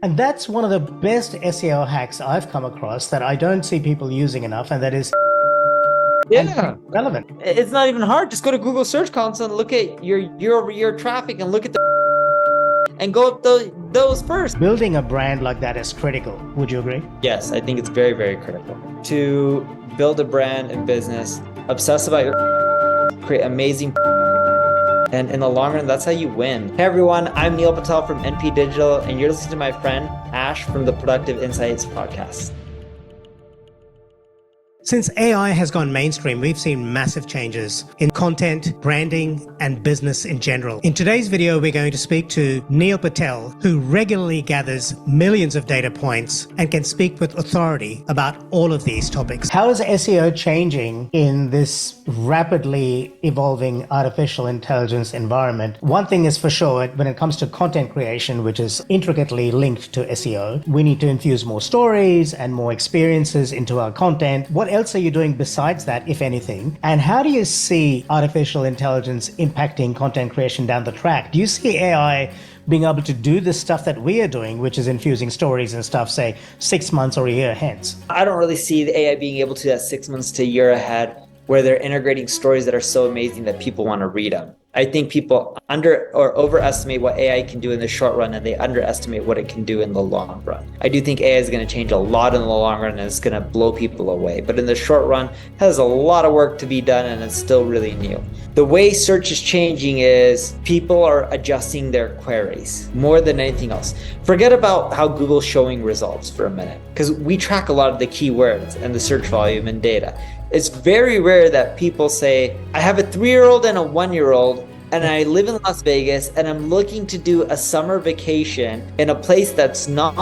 And that's one of the best SEO hacks I've come across that I don't see people using enough, and that is relevant. It's not even hard. Just go to Google Search Console and look at your year-over-year traffic and look at and go up those first. Building a brand like that is critical. Would you agree? Yes, I think it's very, very critical. To build a brand and business, obsess about your create amazing, and in the long run, that's how you win. Hey everyone, I'm Neil Patel from NP Digital, and you're listening to my friend Ash from the Productive Insights podcast. Since AI has gone mainstream, we've seen massive changes in content, branding, and business in general. In today's video, we're going to speak to Neil Patel, who regularly gathers millions of data points and can speak with authority about all of these topics. How is SEO changing in this rapidly evolving artificial intelligence environment? One thing is for sure, when it comes to content creation, which is intricately linked to SEO, we need to infuse more stories and more experiences into our content. What else are you doing besides that, if anything? And how do you see artificial intelligence impacting content creation down the track? Do you see AI being able to do the stuff that we are doing, which is infusing stories and stuff, say 6 months or a year hence? I don't really see the AI being able to do that 6 months to a year ahead, where they're integrating stories that are so amazing that people want to read them. I think people under or overestimate what AI can do in the short run, and they underestimate what it can do in the long run. I do think AI is going to change a lot in the long run, and it's going to blow people away. But in the short run, it has a lot of work to be done, and it's still really new. The way search is changing is people are adjusting their queries more than anything else. Forget about how Google's showing results for a minute, because we track a lot of the keywords and the search volume and data. It's very rare that people say, I have a 3-year-old and a 1-year-old, and I live in Las Vegas, and I'm looking to do a summer vacation in a place that's not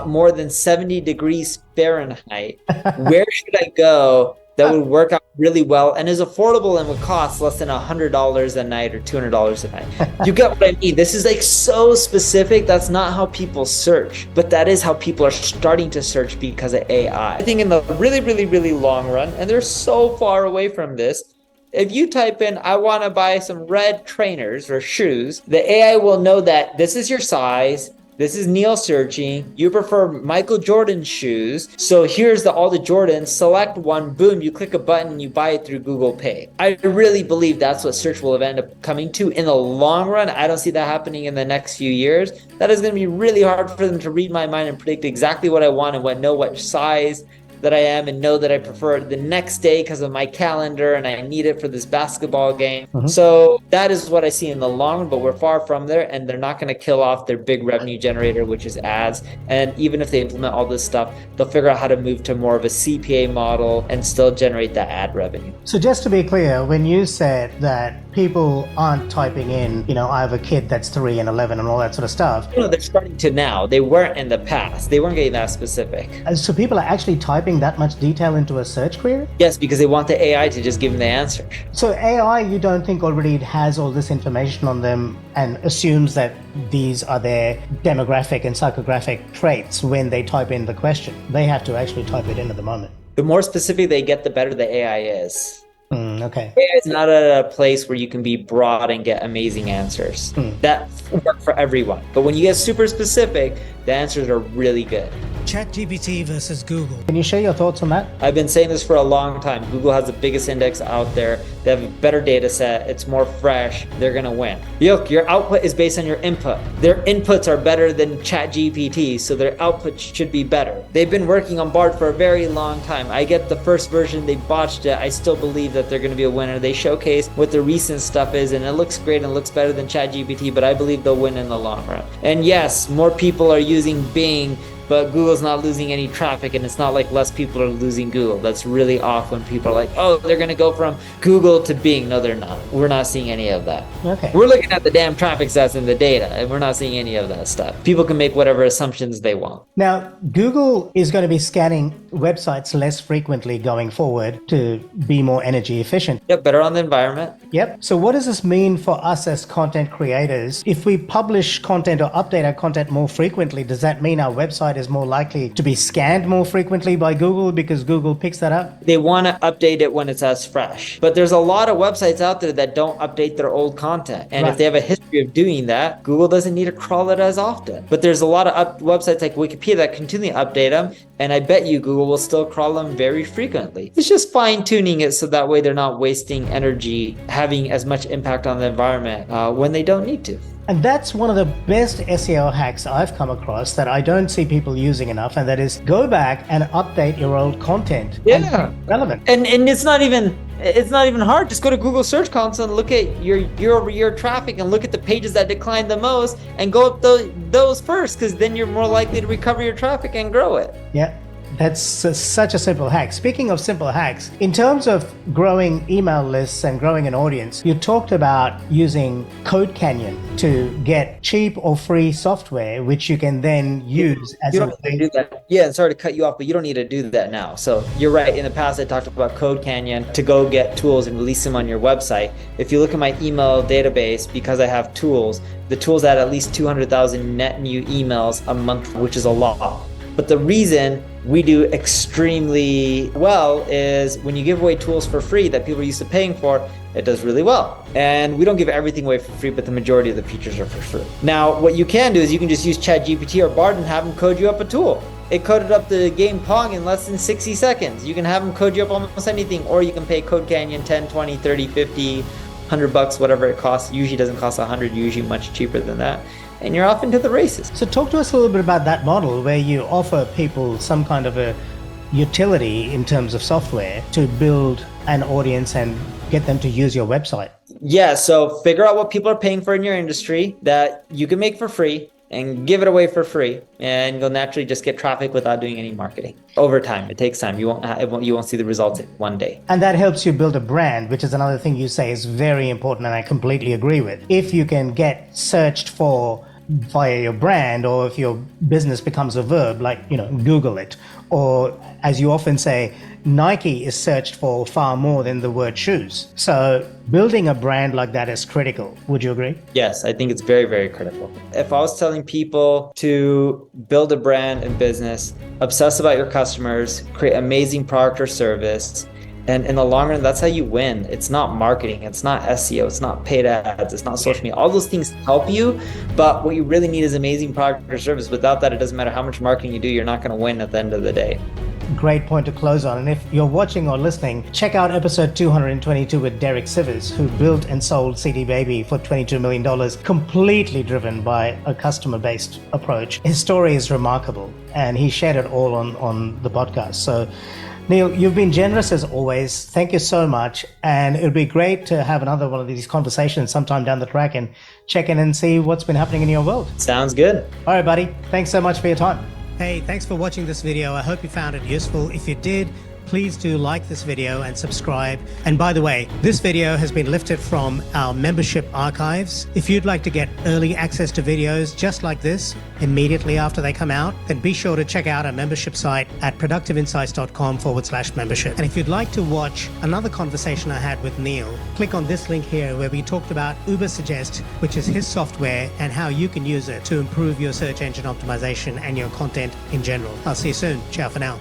more than 70 degrees Fahrenheit. Where should I go that would work out really well and is affordable and would cost less than $100 a night or $200 a night? You get what I mean? This is like so specific. That's not how people search, but that is how people are starting to search because of AI. I think in the really, really, really long run, and they're so far away from this, if you type in, I want to buy some red trainers or shoes, the AI will know that this is your size. This is Neil searching. You prefer Michael Jordan shoes. So here's all the Jordans. Select one, boom, you click a button and you buy it through Google Pay. I really believe that's what search will end up coming to in the long run. I don't see that happening in the next few years. That is going to be really hard for them to read my mind and predict exactly what I want and know what size that I am and know that I prefer it the next day because of my calendar and I need it for this basketball game. So that is what I see in the long run, but we're far from there, and they're not going to kill off their big revenue generator, which is ads. And even if they implement all this stuff, they'll figure out how to move to more of a CPA model and still generate that ad revenue. So just to be clear, when you said that people aren't typing in, I have a kid that's 3 and 11 and all that sort of stuff. They're starting to now. They weren't in the past. They weren't getting that specific. So people are actually typing that much detail into a search query? Yes, because they want the AI to just give them the answer. So AI, you don't think already has all this information on them and assumes that these are their demographic and psychographic traits when they type in the question? They have to actually type it in at the moment. The more specific they get, the better the AI is. Okay. AI is not at a place where you can be broad and get amazing answers. That works for everyone. But when you get super specific, the answers are really good. ChatGPT versus Google. Can you share your thoughts on that? I've been saying this for a long time. Google has the biggest index out there. They have a better data set. It's more fresh. They're going to win. Look, your output is based on your input. Their inputs are better than ChatGPT, so their output should be better. They've been working on Bard for a very long time. I get the first version, they botched it. I still believe that they're going to be a winner. They showcase what the recent stuff is, and it looks great and looks better than ChatGPT, but I believe they'll win in the long run. And yes, more people are using Bing, but Google's not losing any traffic, and it's not like less people are losing Google. That's really off when people are like, oh, they're going to go from Google to Bing. No, they're not. We're not seeing any of that. Okay. We're looking at the damn traffic stats in the data, and we're not seeing any of that stuff. People can make whatever assumptions they want. Now, Google is going to be scanning websites less frequently going forward to be more energy efficient. Yep, better on the environment. Yep. So what does this mean for us as content creators? If we publish content or update our content more frequently, does that mean our website is more likely to be scanned more frequently by Google because Google picks that up? They want to update it when it's as fresh. But there's a lot of websites out there that don't update their old content. And Right. if they have a history of doing that, Google doesn't need to crawl it as often. But there's a lot of websites like Wikipedia that continually update them. And I bet you Google will still crawl them very frequently. It's just fine tuning it so that way they're not wasting energy having as much impact on the environment when they don't need to. And that's one of the best SEO hacks I've come across that I don't see people using enough, and that is go back and update your old content. Yeah, relevant. And it's not even hard. Just go to Google Search Console and look at your year-over-year traffic and look at the pages that declined the most and go up those first, because then you're more likely to recover your traffic and grow it. Yeah. That's such a simple hack. Speaking of simple hacks, in terms of growing email lists and growing an audience, you talked about using Code Canyon to get cheap or free software, which you can then use as you don't need to do that. Yeah, and sorry to cut you off, but you don't need to do that now. So you're right. In the past, I talked about Code Canyon to go get tools and release them on your website. If you look at my email database, because I have tools, the tools add at least 200,000 net new emails a month, which is a lot. But the reason we do extremely well is when you give away tools for free that people are used to paying for, it does really well. And we don't give everything away for free, but the majority of the features are for free. Now, what you can do is you can just use ChatGPT or Bard and have them code you up a tool. It coded up the game Pong in less than 60 seconds. You can have them code you up almost anything, or you can pay Code Canyon 10, 20, 30, 50, $100, whatever it costs. Usually doesn't cost 100, usually much cheaper than that. And you're off into the races. So talk to us a little bit about that model where you offer people some kind of a utility in terms of software to build an audience and get them to use your website. Yeah, so figure out what people are paying for in your industry that you can make for free and give it away for free, and you'll naturally just get traffic without doing any marketing. Over time, it takes time. You won't see the results in one day. And that helps you build a brand, which is another thing you say is very important, and I completely agree with. If you can get searched for via your brand, or if your business becomes a verb, like, Google it, or as you often say, Nike is searched for far more than the word shoes. So building a brand like that is critical. Would you agree? Yes, I think it's very, very critical. If I was telling people to build a brand and business, obsess about your customers, create amazing product or service, and in the long run, that's how you win. It's not marketing, it's not SEO, it's not paid ads, it's not social media. All those things help you, but what you really need is amazing product or service. Without that, it doesn't matter how much marketing you do, you're not going to win at the end of the day. Great point to close on. And if you're watching or listening, check out episode 222 with Derek Sivers, who built and sold CD Baby for $22 million, completely driven by a customer-based approach. His story is remarkable, and he shared it all on the podcast. So Neil, you've been generous as always. Thank you so much. And it would be great to have another one of these conversations sometime down the track and check in and see what's been happening in your world. Sounds good. All right, buddy. Thanks so much for your time. Hey, thanks for watching this video. I hope you found it useful. If you did, please do like this video and subscribe. And by the way, this video has been lifted from our membership archives. If you'd like to get early access to videos just like this immediately after they come out, then be sure to check out our membership site at productiveinsights.com/membership. And if you'd like to watch another conversation I had with Neil, click on this link here where we talked about Ubersuggest, which is his software, and how you can use it to improve your search engine optimization and your content in general. I'll see you soon. Ciao for now.